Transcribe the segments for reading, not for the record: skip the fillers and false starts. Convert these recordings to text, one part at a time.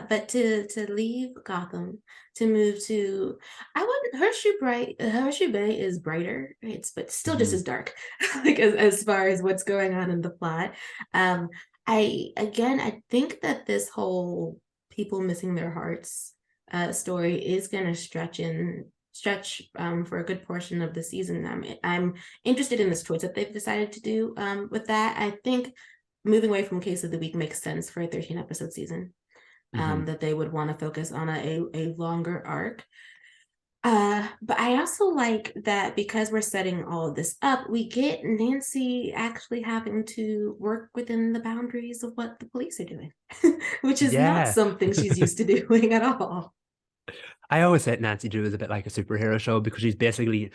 But to leave Gotham to move to, I wouldn't, Horseshoe Bay is brighter. It's but still just Mhm. as dark, like as far as what's going on in the plot. Um, I think that this whole people missing their hearts story is going to stretch for a good portion of the season. I'm interested in this choice that they've decided to do with that. I think moving away from Case of the Week makes sense for a 13 episode season. Mhm. That they would want to focus on a longer arc. But I also like that because we're setting all of this up, we get Nancy actually having to work within the boundaries of what the police are doing, which is not Yeah. something she's used to doing at all. I always said Nancy Drew is a bit like a superhero show because she's basically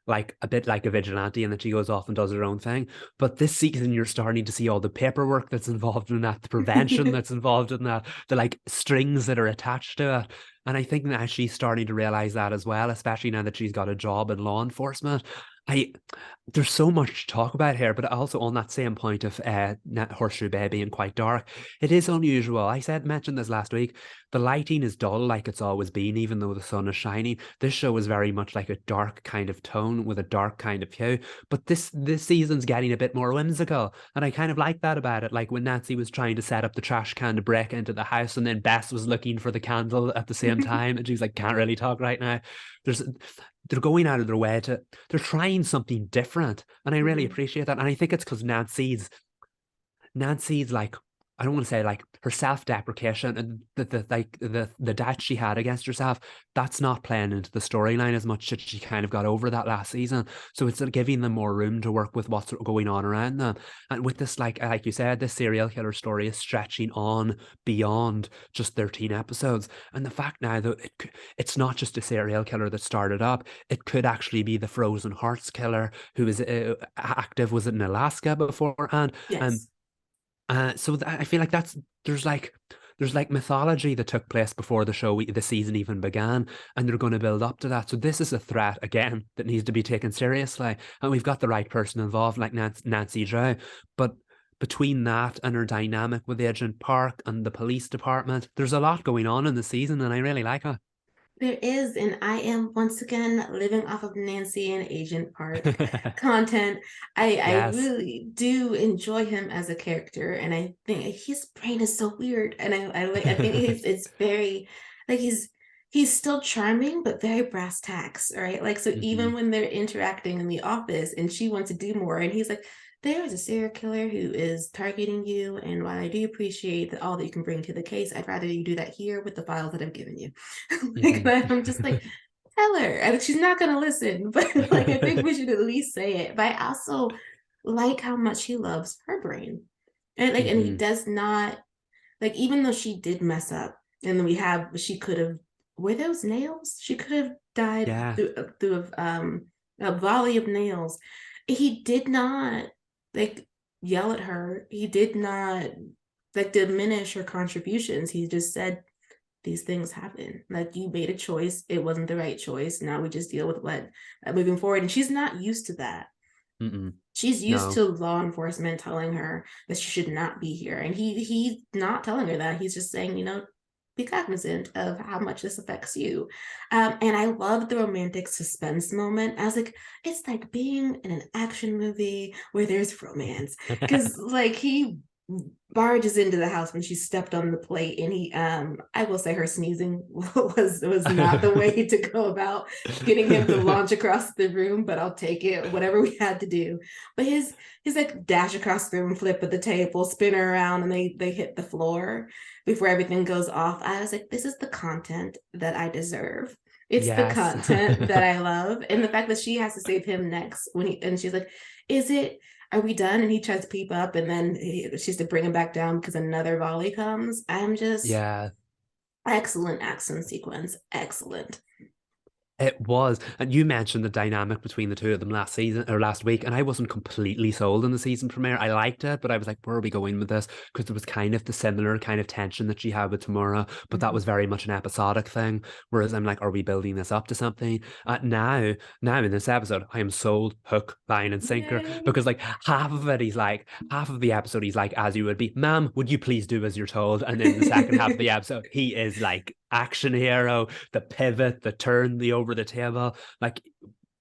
like a bit like a vigilante and that she goes off and does her own thing. But this season, you're starting to see all the paperwork that's involved in that, the prevention that's involved in that, the like strings that are attached to it. And I think that she's starting to realize that as well, especially now that she's got a job in law enforcement. I There's so much to talk about here, but also on that same point of Horseshoe Bay being quite dark, it is unusual. Mentioned this last week. The lighting is dull, like it's always been, even though the sun is shining. This show is very much like a dark kind of tone with a dark kind of hue. But this season's getting a bit more whimsical, and I kind of like that about it. Like when Nancy was trying to set up the trash can to break into the house, and then Bess was looking for the candle at the same time, and she was like, "Can't really talk right now." There's they're going out of their way to they're trying something different, and I really Mhm. appreciate that. And I think it's because Nancy's like, I don't want to say like her self-deprecation and the doubt she had against herself, that's not playing into the storyline as much that she kind of got over that last season. So it's giving them more room to work with what's going on around them. And with this, like you said, this serial killer story is stretching on beyond just 13 episodes. And the fact now that it's not just a serial killer that started up, it could actually be the Frozen Hearts killer who is active, was it in Alaska beforehand? Um, Yes. I feel like there's like mythology that took place before the season even began, and they're going to build up to that. So this is a threat again that needs to be taken seriously, and we've got the right person involved, like Nancy Drew. But between that and her dynamic with Agent Park and the police department, there's a lot going on in the season, and I really like There is, and I am once again living off of Nancy and Agent Park it. content. I Yes. really do enjoy him as a character, and I think his brain is so weird, and I think it's very like he's still charming but very brass tacks, right? Like so even Hmm. when they're interacting in the office and she wants to do more, and he's like, there is a serial killer who is targeting you, and while I do appreciate all that you can bring to the case, I'd rather you do that here with the files that I've given you. Like Hmm. that, I'm just like, tell her. And she's not gonna listen, but like I think we should at least say it. But I also like how much he loves her brain. And he Hmm. does not like even though she did mess up, and then we have she could have were those nails? She could have died Yeah. through a volley of nails. He did not like yell at her. He did not like diminish her contributions. He just said these things happen. Like you made a choice, it wasn't the right choice. Now we just deal with what moving forward. And she's not used to that. Mm-mm. She's used No. to law enforcement telling her that she should not be here. And he's not telling her that. He's just saying, be cognizant of how much this affects you. And I love the romantic suspense moment. I was like, it's like being in an action movie where there's romance. Because like he barges into the house when she stepped on the plate, and he I will say her sneezing was not the way to go about getting him to launch across the room, but I'll take it, whatever we had to do. But his like dash across the room, flip at the table, spin her around, and they hit the floor before everything goes off. I was like, this is the content that I deserve. It's the Yes. content that I love. And the fact that she has to save him next and she's like, is it, are we done? And he tries to peep up, and then she's to bring him back down because another volley comes. I'm just Yeah. excellent action sequence. Excellent. It was. And you mentioned the dynamic between the two of them last season or last week, and I wasn't completely sold on the season premiere. I liked it, but I was like, where are we going with this? Because there was kind of the similar kind of tension that she had with Tamura, but that Mhm. was very much an episodic thing. Whereas I'm like, are we building this up to something? Now in this episode, I am sold hook, line, and sinker Yay. because like half of the episode, he's like, as you would be, ma'am, would you please do as you're told? And then the second half of the episode, he is like action hero, the pivot, the turn, the over the table. Like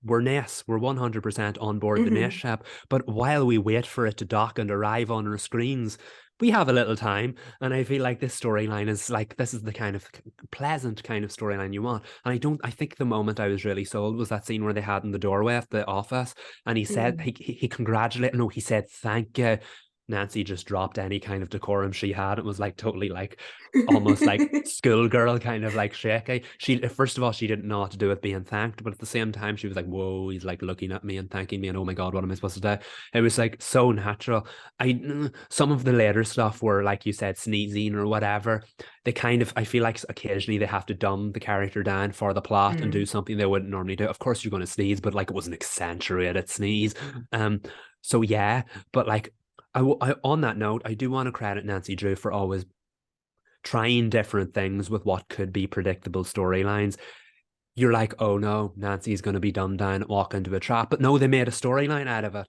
we're Nace, we're 100% on board the Nace Mhm. ship. But while we wait for it to dock and arrive on our screens, we have a little time. And I feel like this storyline is like, this is the kind of pleasant kind of storyline you want. And I think the moment I was really sold was that scene where they had in the doorway of the office and he said, Mhm. he congratulated, no, he said, thank you. Nancy just dropped any kind of decorum she had. It was like totally like almost like schoolgirl kind of like shaky. She first of all she didn't know what to do with being thanked, but at the same time she was like, "Whoa!" He's like looking at me and thanking me, and oh my god, what am I supposed to do? It was like so natural. Some of the later stuff were like you said, sneezing or whatever. They kind of I feel like occasionally they have to dumb the character down for the plot and do Mm. something they wouldn't normally do. Of course, you're going to sneeze, but like it was an accentuated sneeze. Um, so yeah, but like on that note, I do want to credit Nancy Drew for always trying different things with what could be predictable storylines. You're like, oh no, Nancy's going to be dumbed down, walk into a trap. But no, they made a storyline out of it.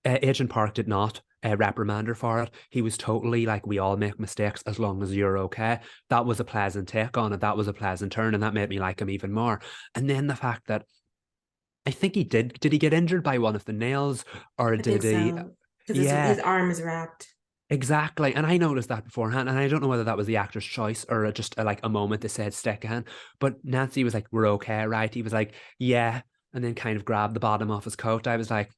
Agent Park did not reprimand her for it. He was totally like, we all make mistakes as long as you're okay. That was a pleasant take on it. That was a pleasant turn. And that made me like him even more. And then the fact that I think did he get injured by one of the nails or I think did he? so. Because his Yeah, arm is wrapped. exactly. And I noticed that beforehand. And I don't know whether that was the actor's choice or just like a moment they said stick in. But Nancy was like, we're okay, right? He was like, yeah. And then kind of grabbed the bottom off his coat. I was like,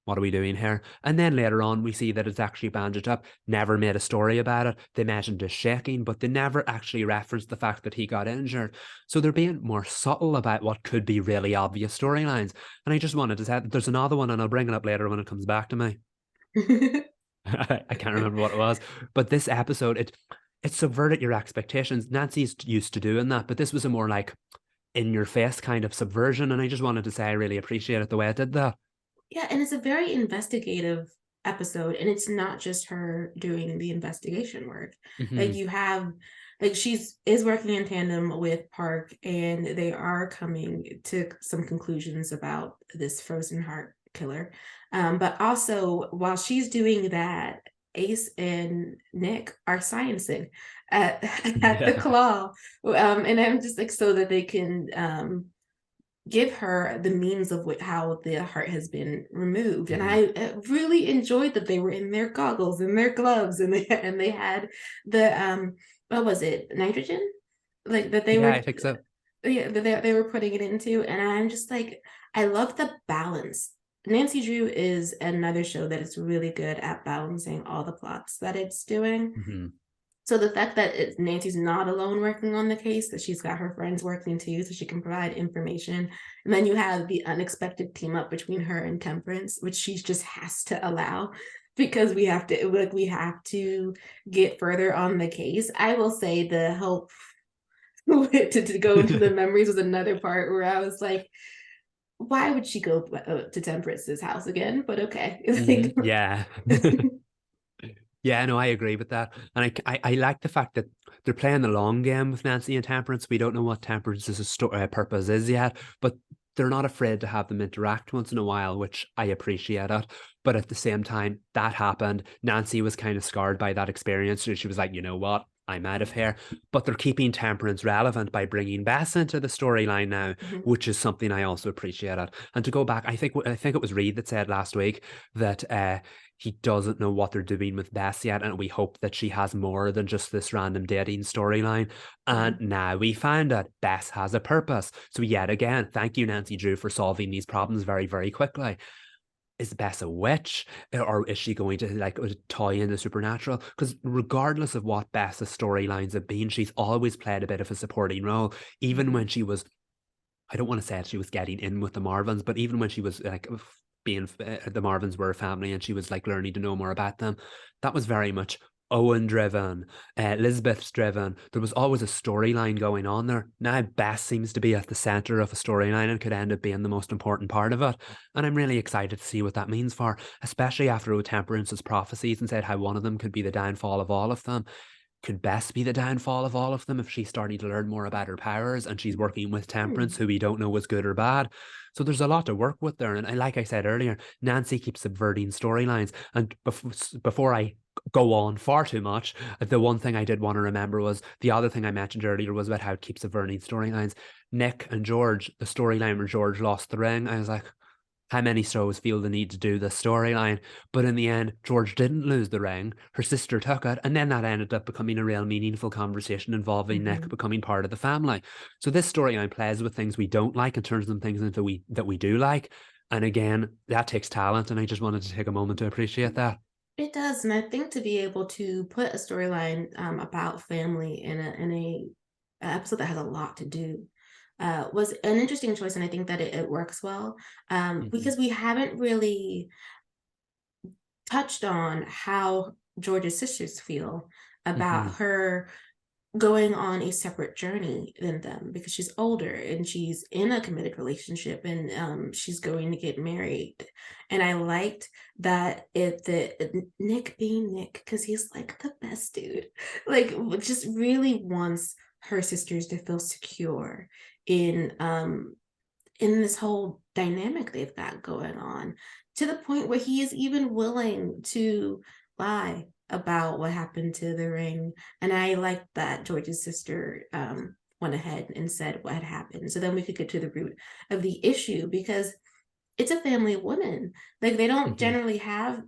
what are we doing here? And then later on, we see that it's actually bandaged up. Never made a story about it. They mentioned his shaking, but they never actually referenced the fact that he got injured. So they're being more subtle about what could be really obvious storylines. And I just wanted to say that there's another one, and I'll bring it up later when it comes back to me. I can't remember what it was, but this episode it subverted your expectations. Nancy's used to doing that, but this was a more like in your face kind of subversion, and I just wanted to say I really appreciated the way it did that. Yeah, and it's a very investigative episode, and it's not just her doing the investigation work. Like Hmm. you have like she's is working in tandem with Park, and they are coming to some conclusions about this frozen heart killer. But also while she's doing that, Ace and Nick are sciencing at, at the Yeah. claw. And I'm just like so that they can give her the means of how the heart has been removed. And Hmm. I really enjoyed that they were in their goggles and their gloves, and they had the what was it, nitrogen, like that they Yeah, were, I think so. yeah, that they were putting it into. And I'm just like, I love the balance. Nancy Drew is another show that is really good at balancing all the plots that it's doing. Hmm. So the fact that Nancy's not alone working on the case, that she's got her friends working too, so she can provide information. And then you have the unexpected team up between her and Temperance, which she just has to allow because we have to get further on the case. I will say the help to go into the memories was another part where I was like, why would she go to Temperance's house again? But okay. Yeah. Yeah, no, I agree with that. And I like the fact that they're playing the long game with Nancy and Temperance. We don't know what Temperance's purpose is yet, but they're not afraid to have them interact once in a while, which I appreciate it. But at the same time, that happened. Nancy was kind of scarred by that experience. So she was like, you know what? I'm out of here. But they're keeping Temperance relevant by bringing Bess into the storyline now, Mhm. which is something I also appreciated. And to go back, I think it was Reed that said last week that he doesn't know what they're doing with Bess yet, and we hope that she has more than just this random dating storyline. And Mhm. now we find out Bess has a purpose. So yet again, thank you, Nancy Drew, for solving these problems very, very quickly. Is Bess a witch, or is she going to like tie in the supernatural? Because regardless of what Bess's storylines have been, she's always played a bit of a supporting role, even when Mhm. she was, I don't want to say she was getting in with the Marvins, but even when she was like being the Marvins were a family and she was like learning to know more about them, that was very much. Owen driven, Elizabeth's driven. There was always a storyline going on there. Now Bess seems to be at the center of a storyline and could end up being the most important part of it. And I'm really excited to see what that means for, especially after Temperance's prophecies and said how one of them could be the downfall of all of them. Could Bess be the downfall of all of them if she's starting to learn more about her powers and she's working with Temperance, Hmm. who we don't know was good or bad? So there's a lot to work with there. And like I said earlier, Nancy keeps subverting storylines. And before I go on far too much, the one thing I did want to remember was the other thing I mentioned earlier was about how it keeps subverting storylines. Nick and George, the storyline where George lost the ring, I was like, how many shows feel the need to do this storyline? But in the end, George didn't lose the ring. Her sister took it. And then that ended up becoming a real meaningful conversation involving Nick Mhm. becoming part of the family. So this storyline plays with things we don't like and turns them things into that we do like. And again, that takes talent. And I just wanted to take a moment to appreciate that. It does, and I think to be able to put a storyline about family in a episode that has a lot to do was an interesting choice, and I think that it works well Mm-hmm. because we haven't really touched on how George's sisters feel Mm-hmm. about her going on a separate journey than them because she's older and she's in a committed relationship and she's going to get married. And I liked that Nick being Nick because he's like the best dude, like just really wants her sisters to feel secure in in this whole dynamic they've got going on to the point where he is even willing to lie about what happened to the ring. And I like that George's sister went ahead and said what had happened. So then we could get to the root of the issue because it's a family of women. Like they don't Mm-hmm. generally have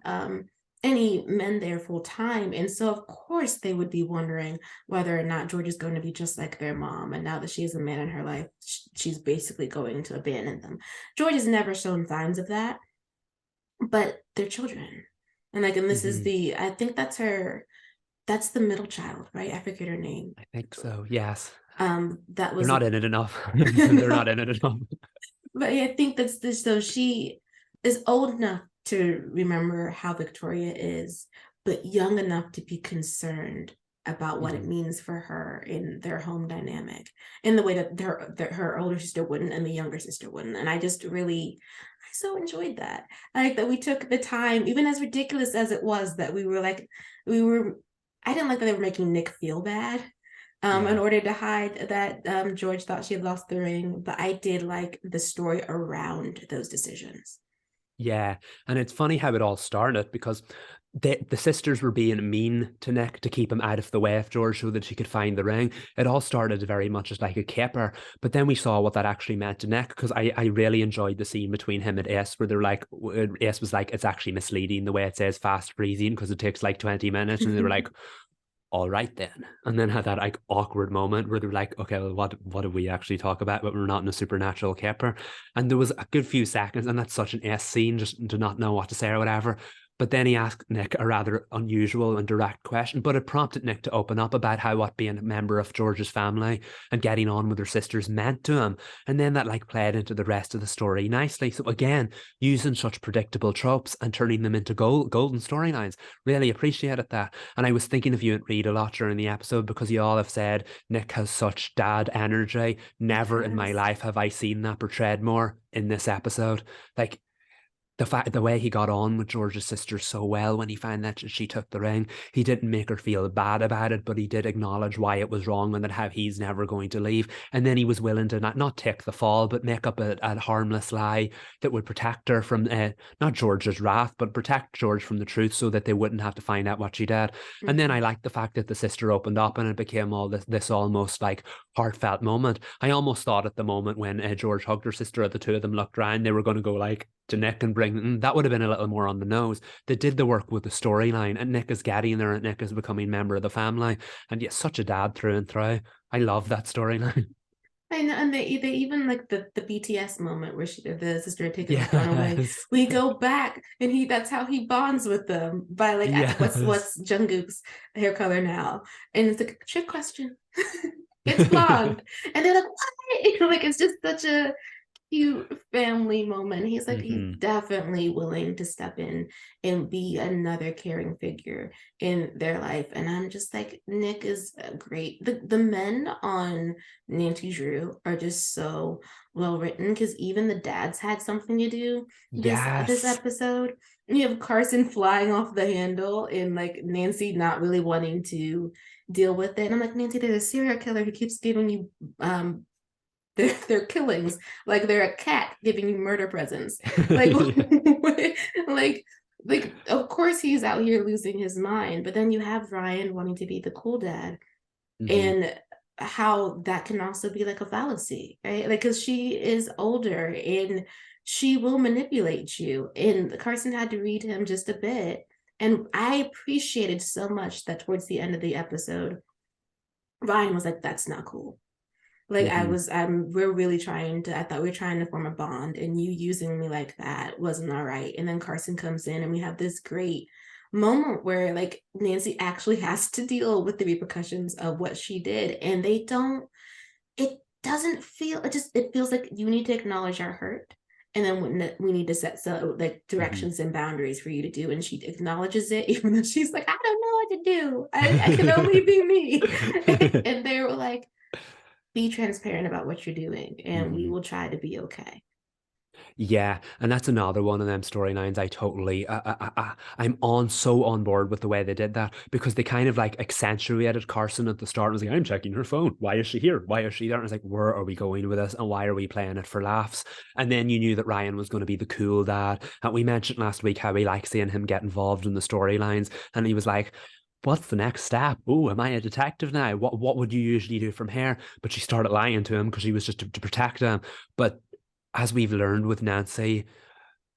any men there full time. And so, of course, they would be wondering whether or not George is going to be just like their mom. And now that she has a man in her life, she's basically going to abandon them. George has never shown signs of that, but they're children. And like, and this is Mm-hmm. I think that's that's the middle child, right? I forget her name. I think so. Yes. That They're was not a in it enough. They're not in it enough. But I think that's this. So she is old enough to remember how Victoria is, but young enough to be concerned about what it Mm-hmm. means for her in their home dynamic in the way that her older sister wouldn't and the younger sister wouldn't. And I just really, I so enjoyed that. I like that we took the time, even as ridiculous as it was, that we were like, we were, I didn't like that they were making Nick feel bad in Yeah. order to hide that George thought she had lost the ring. But I did like the story around those decisions. Yeah, and it's funny how it all started because the sisters were being mean to Nick to keep him out of the way of George so that she could find the ring. It all started very much as like a caper, but then we saw what that actually meant to Nick because I really enjoyed the scene between him and Ace where they're like, Ace was like, it's actually misleading the way it says fast freezing because it takes like 20 minutes, and they were like, all right then. And then had that like awkward moment where they're like, okay, well, what did we actually talk about? But we're not in a supernatural caper. And there was a good few seconds, and that's such an S scene, just to not know what to say or whatever. But then he asked Nick a rather unusual and direct question, but it prompted Nick to open up about how what being a member of George's family and getting on with her sisters meant to him. And then that like played into the rest of the story nicely. So again, using such predictable tropes and turning them into golden storylines. Really appreciated that. And I was thinking of you and Reed a lot during the episode because you all have said Nick has such dad energy. Never in my Yes. life have I seen that portrayed more in this episode. Like the way he got on with George's sister so well when he found that she took the ring, he didn't make her feel bad about it, but he did acknowledge why it was wrong and that how he's never going to leave. And then he was willing to not take the fall, but make up a harmless lie that would protect her from not George's wrath, but protect George from the truth so that they wouldn't have to find out what she did. And then I Mhm. liked the fact that the sister opened up and it became all this almost like heartfelt moment. I almost thought at the moment when George hugged her sister, the two of them looked around, they were going to go like to Nick and bring that would have been a little more on the nose. They did the work with the storyline, and Nick is getting there, and Nick is becoming a member of the family, and yet such a dad through and through. I love that storyline. I know, and they even like the BTS moment where the sister had taken the throne away. Yes, We go back, and that's how he bonds with them by like yes, what's Jungkook's hair color now, and it's like trick question. It's blonde, and they're like what? Like it's just such a cute family moment. He's like, he's Hmm. definitely willing to step in and be another caring figure in their life. And I'm just like, Nick is great. The men on Nancy Drew are just so well written, because even the dads had something to do this Yes. episode. You have Carson flying off the handle and like Nancy not really wanting to deal with it. And I'm like, Nancy, there's a serial killer who keeps giving you their killings, like they're a cat giving you murder presents. Like like of course he's out here losing his mind, but then you have Ryan wanting to be the cool dad, Hmm. and how that can also be like a fallacy, right? Like, because she is older and she will manipulate you. And Carson had to read him just a bit. And I appreciated so much that towards the end of the episode, Ryan was like, that's not cool. Like, Hmm. we're really trying to, I thought we were trying to form a bond, and you using me like that wasn't all right. And then Carson comes in and we have this great moment where like Nancy actually has to deal with the repercussions of what she did. And they don't, it doesn't feel, it feels like you need to acknowledge our hurt. And then we need to set so like Hmm. directions and boundaries for you to do. And she acknowledges it, even though she's like, I don't know what to do. I can only be me. And they were like, be transparent about what you're doing and we Hmm. will try to be okay. Yeah, and that's another one of them storylines. I'm on so on board with the way they did that because they kind of like accentuated Carson at the start. And was like, I'm checking her phone. Why is she here? Why is she there? And I was like, where are we going with this? And why are we playing it for laughs? And then you knew that Ryan was going to be the cool dad. And we mentioned last week how we like seeing him get involved in the storylines. And he was like, what's the next step? Oh, am I a detective now? What would you usually do from here? But she started lying to him because she was just to protect him. But as we've learned with Nancy,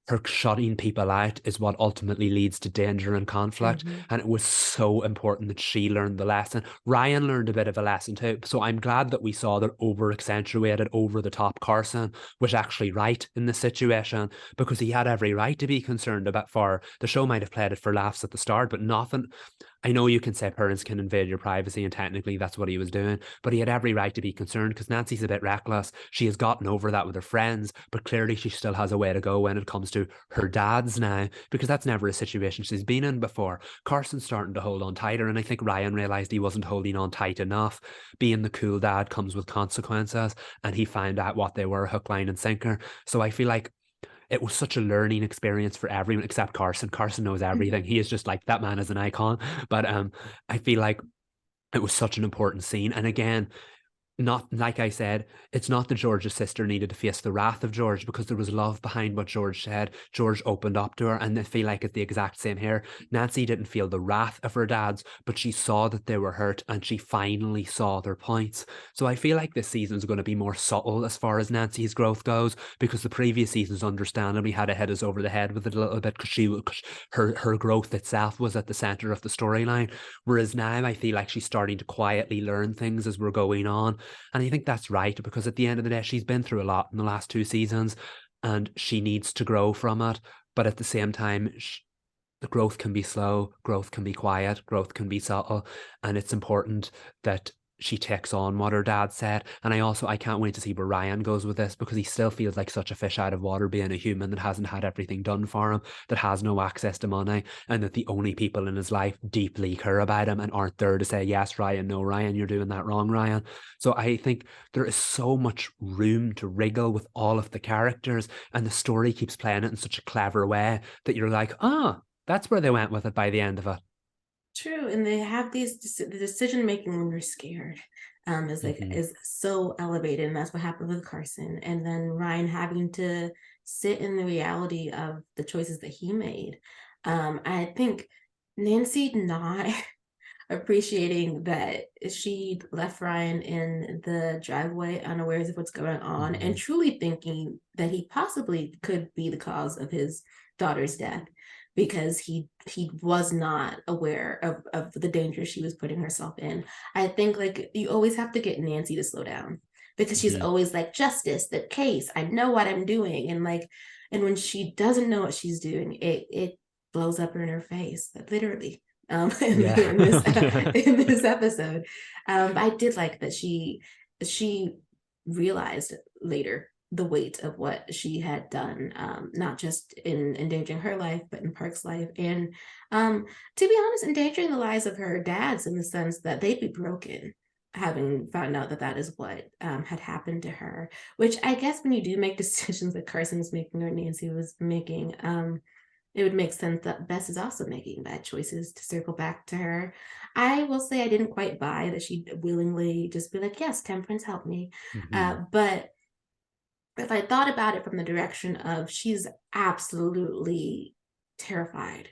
her shutting people out is what ultimately leads to danger and conflict. Mm-hmm. And it was so important that she learned the lesson. Ryan learned a bit of a lesson too. So I'm glad that we saw that over accentuated, over the top Carson was actually right in the situation because he had every right to be concerned about for the show might have played it for laughs at the start, but nothing. I know you can say parents can invade your privacy, and technically that's what he was doing, but he had every right to be concerned because Nancy's a bit reckless. She has gotten over that with her friends, but clearly she still has a way to go when it comes to her dad's now, because that's never a situation she's been in before. Carson's starting to hold on tighter, and I think Ryan realized he wasn't holding on tight enough. Being the cool dad comes with consequences, and he found out what they were, hook, line, and sinker. So I feel like it was such a learning experience for everyone except Carson. Carson knows everything. He is just like that man is an icon. But I feel like it was such an important scene. And again, not like I said, it's not that George's sister needed to face the wrath of George because there was love behind what George said. George opened up to her, and I feel like it's the exact same here. Nancy didn't feel the wrath of her dads, but she saw that they were hurt and she finally saw their points. So I feel like this season's going to be more subtle as far as Nancy's growth goes because the previous seasons understandably had to hit us over the head with it a little bit because her growth itself was at the center of the storyline. Whereas now I feel like she's starting to quietly learn things as we're going on, and I think that's right because at the end of the day, she's been through a lot in the last two seasons and she needs to grow from it. But at the same time, the growth can be slow, growth can be quiet, growth can be subtle. And it's important that she takes on what her dad said. And I can't wait to see where Ryan goes with this because he still feels like such a fish out of water being a human that hasn't had everything done for him, that has no access to money, and that the only people in his life deeply care about him and aren't there to say, yes, Ryan, no, Ryan, you're doing that wrong, Ryan. So I think there is so much room to wriggle with all of the characters, and the story keeps playing it in such a clever way that you're like, ah, oh, that's where they went with it by the end of it. True, and they have these the decision making when you're scared Mm-hmm. is so elevated, and that's what happened with Carson. And then Ryan having to sit in the reality of the choices that he made. I think Nancy not appreciating that she left Ryan in the driveway unawares of what's going on, Mm-hmm. and truly thinking that he possibly could be the cause of his daughter's death, because he was not aware of the danger she was putting herself in. I think like you always have to get Nancy to slow down, because she's Mm-hmm. always like, justice, the case, I know what I'm doing. And like, and when she doesn't know what she's doing, it blows up in her face, literally. In this Yeah. in this episode, I did like that she realized later the weight of what she had done, not just in endangering her life, but in Park's life. And to be honest, endangering the lives of her dads in the sense that they'd be broken having found out that that is what had happened to her. Which I guess when you do make decisions that Carson's making or Nancy was making, it would make sense that Bess is also making bad choices to circle back to her. I will say I didn't quite buy that she'd willingly just be like, yes, temperance help me. But if I thought about it from the direction of she's absolutely terrified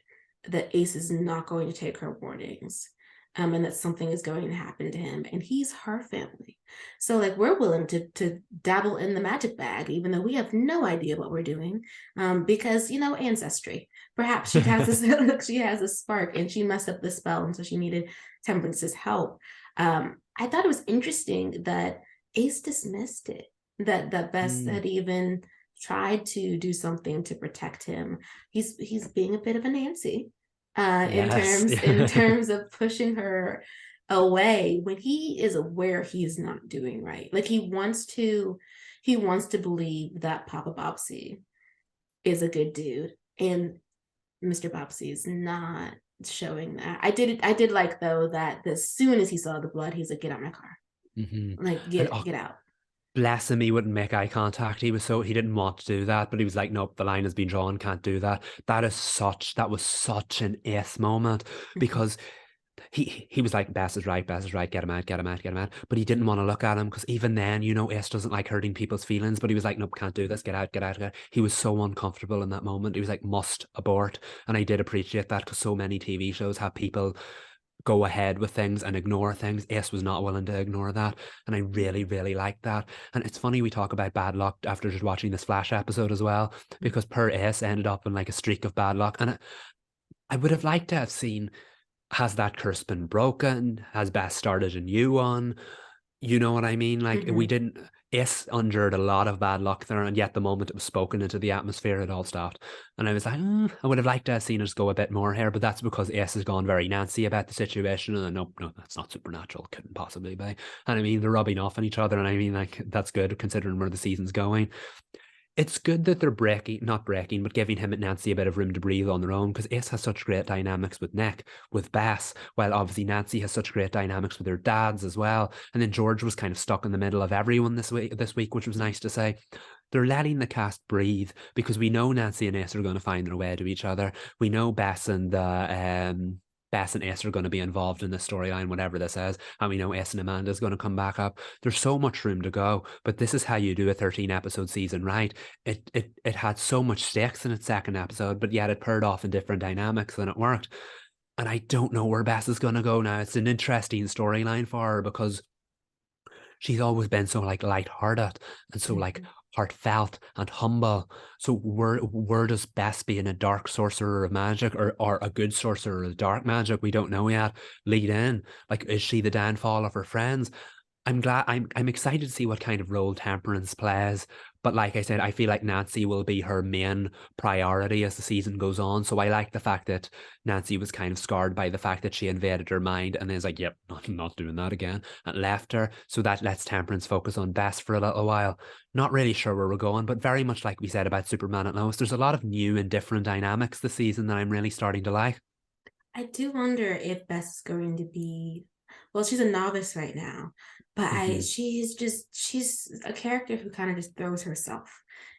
that Ace is not going to take her warnings, and that something is going to happen to him, and he's her family. So like we're willing to dabble in the magic bag, even though we have no idea what we're doing, because ancestry. Perhaps she has this she has a spark, and she messed up the spell, and so she needed Temperance's help. I thought it was interesting that Ace dismissed it, that Bess had even tried to do something to protect him. He's being a bit of a Nancy, Yes. in terms of pushing her away when he is aware he's not doing right. Like he wants to believe that Papa Bobbsey is a good dude, and Mr. Bobbsey is not showing that. I did like though that as soon as he saw the blood, he's like, get out of my car. Like And oh, get out. bless him, he wouldn't make eye contact. He didn't want to do that, but he was like, nope, the line has been drawn, can't do that. That was such an Ace moment, because he was like, Bess is right, get him out, get him out, get him out. But he didn't want to look at him, because even then, Ace doesn't like hurting people's feelings. But he was like, nope, can't do this, get out, get out, get out. He was so uncomfortable in that moment. He was like, must abort. And I did appreciate that, because so many TV shows have people go ahead with things and ignore things. Ace was not willing to ignore that, and I really, really like that. And it's funny we talk about bad luck after just watching this Flash episode as well, because per Ace ended up in like a streak of bad luck, and I would have liked to have seen, has that curse been broken? Has Beth started a new one? You know what I mean? Like we didn't. Ace endured a lot of bad luck there, and yet the moment it was spoken into the atmosphere, it all stopped. And I was like, I would have liked to have seen us go a bit more here, but that's because Ace has gone very Nancy about the situation, and no, that's not supernatural. Couldn't possibly be. And I mean, they're rubbing off on each other, and I mean, like that's good considering where the season's going. It's good that they're not breaking, but giving him and Nancy a bit of room to breathe on their own, because Ace has such great dynamics with Nick, with Bess, while obviously Nancy has such great dynamics with her dads as well. And then George was kind of stuck in the middle of everyone this week, which was nice to say. They're letting the cast breathe, because we know Nancy and Ace are going to find their way to each other. We know Bess and Ace are going to be involved in this storyline, whatever this is. And we know Ace and Amanda is going to come back up. There's so much room to go, but this is how you do a 13 episode season, right? It had so much stakes in its second episode, but yet it paired off in different dynamics and it worked. And I don't know where Bess is going to go now. It's an interesting storyline for her, because she's always been so like lighthearted and so like heartfelt and humble. So where does Bess being a dark sorcerer of magic, or a good sorcerer of dark magic, we don't know yet, lead in? Like, is she the downfall of her friends? I'm excited to see what kind of role Temperance plays. But like I said, I feel like Nancy will be her main priority as the season goes on. So I like the fact that Nancy was kind of scarred by the fact that she invaded her mind and then is like, yep, not doing that again, and left her. So that lets Temperance focus on Bess for a little while. Not really sure where we're going, but very much like we said about Superman and Lois, there's a lot of new and different dynamics this season that I'm really starting to like. I do wonder if Bess is going to be, well, she's a novice right now, but she's a character who kind of just throws herself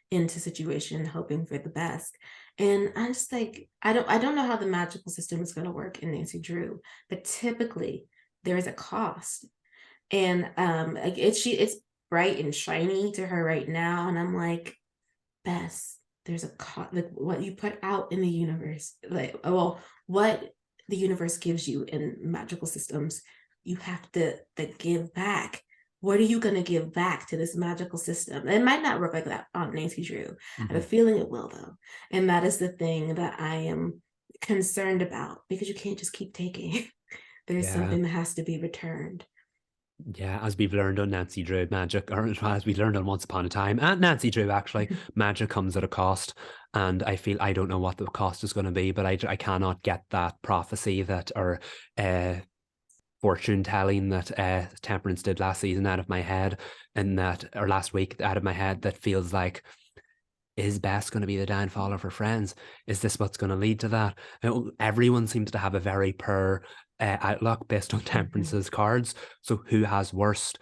into situation hoping for the best. And I'm just like, I don't know how the magical system is going to work in Nancy Drew, but typically there is a cost. And like it's bright and shiny to her right now, and I'm like, Bess, there's a cost. Like what you put out in the universe, like, well, what the universe gives you in magical systems, you have to give back. What are you going to give back to this magical system? It might not work like that on Nancy Drew. I have a feeling it will, though. And that is the thing that I am concerned about, because you can't just keep taking. There's Yeah. something that has to be returned. Yeah, as we've learned on Nancy Drew, magic, or as we learned on Once Upon a Time, and Nancy Drew, actually, magic comes at a cost. And I don't know what the cost is going to be, but I cannot get that prophecy that, or fortune telling that Temperance did last season out of my head, and that, or last week out of my head, that feels like, is Bess going to be the downfall of her friends? Is this what's going to lead to that? Everyone seems to have a very poor outlook based on Temperance's cards. So who has worst?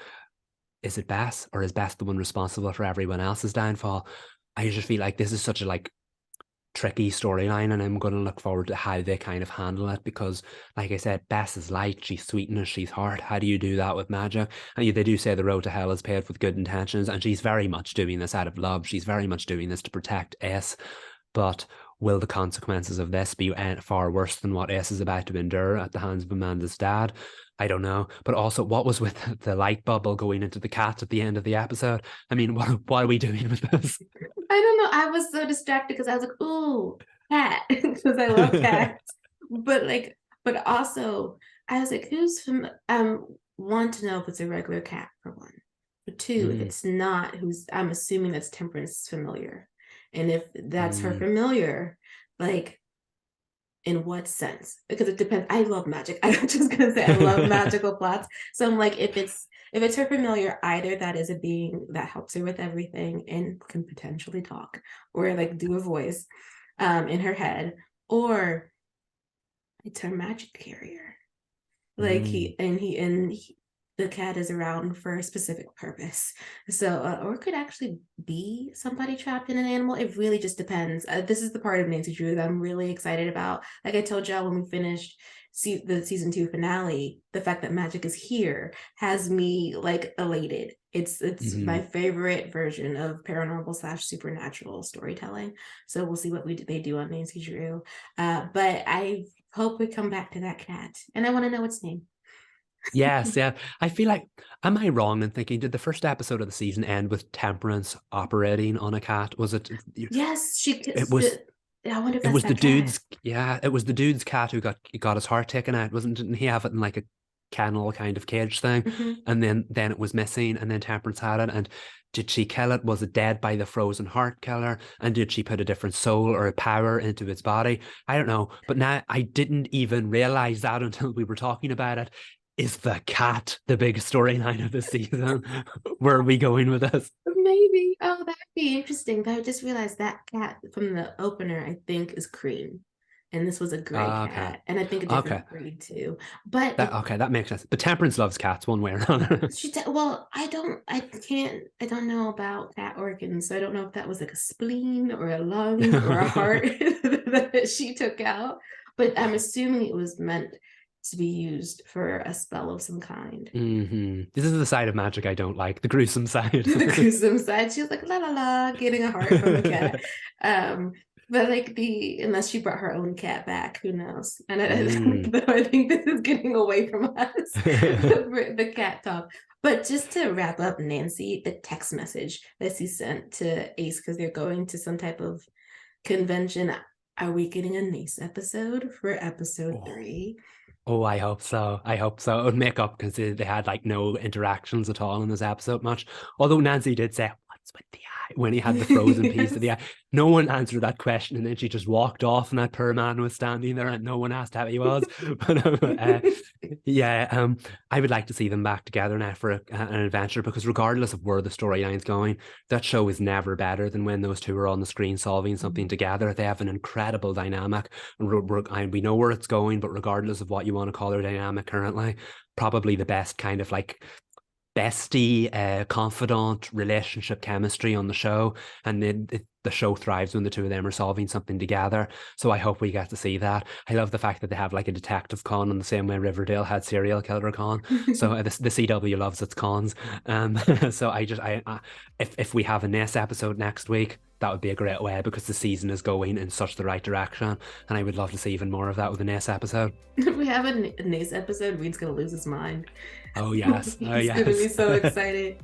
Is it Bess, or is Bess the one responsible for everyone else's downfall? I just feel like this is such a tricky storyline, and I'm going to look forward to how they kind of handle it, because like I said, Bess is light, she's sweetness, she's hard. How do you do that with magic? And they do say the road to hell is paved with good intentions, and she's very much doing this out of love. She's very much doing this to protect Ace, but will the consequences of this be far worse than what Ace is about to endure at the hands of Amanda's dad? I don't know. But also, what was with the light bubble going into the cat at the end of the episode? I mean, what are we doing with this? I don't know. I was so distracted because I was like, ooh, cat, because I love cats. But also, I was like, want to know if it's a regular cat, for one. For two, if it's not, I'm assuming that's Temperance familiar. And if that's her familiar, like, in what sense? Because it depends. I love magic. I'm just gonna say I love magical plots. So I'm like, if it's her familiar, either that is a being that helps her with everything and can potentially talk, or like do a voice in her head, or it's her magic carrier. Like the cat is around for a specific purpose. So, or it could actually be somebody trapped in an animal. It really just depends. This is the part of Nancy Drew that I'm really excited about. Like I told y'all when we finished the season 2 finale, the fact that magic is here has me like elated. It's my favorite version of paranormal / supernatural storytelling. So we'll see what they do on Nancy Drew. But I hope we come back to that cat, and I want to know its name. Yes, yeah. I feel like, am I wrong in thinking, did the first episode of the season end with Temperance operating on a cat? Was it? Yes, It was. I wonder if It that's was that the dude's. cat. Yeah, it was the dude's cat who got his heart taken out. Didn't he have it in like a kennel kind of cage thing? And then it was missing, and then Temperance had it. And did she kill it? Was it dead by the frozen heart killer? And did she put a different soul or a power into its body? I don't know. But now I didn't even realize that until we were talking about it. Is the cat the big storyline of the season? Where are we going with this? Maybe. Oh, that'd be interesting. But I just realized that cat from the opener, I think, is cream. And this was a gray Okay. cat. And I think a Okay. different breed too. But that makes sense. But Temperance loves cats one way or another. well, I don't know about cat organs. So I don't know if that was like a spleen or a lung or a heart that she took out. But I'm assuming it was meant to be used for a spell of some kind. This is the side of magic I don't like, the gruesome side. The gruesome side. She was like, la la la, getting a heart from a cat. But like unless she brought her own cat back, who knows? And I think this is getting away from us, the cat talk. But just to wrap up, Nancy, the text message that she sent to Ace because they're going to some type of convention. Are we getting a Nace episode for episode 3? Oh, I hope so. I hope so. It would make up because they had like no interactions at all in this episode much. Although Nancy did say, "What's with the eye?" when he had the frozen piece of the eye. No one answered that question, and then she just walked off, and that poor man was standing there, and no one asked how he was. But I would like to see them back together now for an adventure, because regardless of where the storyline's going, that show is never better than when those two are on the screen solving something together. They have an incredible dynamic, and we know where it's going, but regardless of what you want to call their dynamic currently, probably the best kind of like bestie, confidant relationship chemistry on the show, and the show thrives when the two of them are solving something together. So I hope we get to see that. I love the fact that they have like a detective con in the same way Riverdale had serial killer con. So the CW loves its cons. So if we have a Nace episode next week, that would be a great way, because the season is going in such the right direction, and I would love to see even more of that with a Nace episode. If we have a Nace episode, Reed's gonna lose his mind. Oh yes. He's gonna be so excited.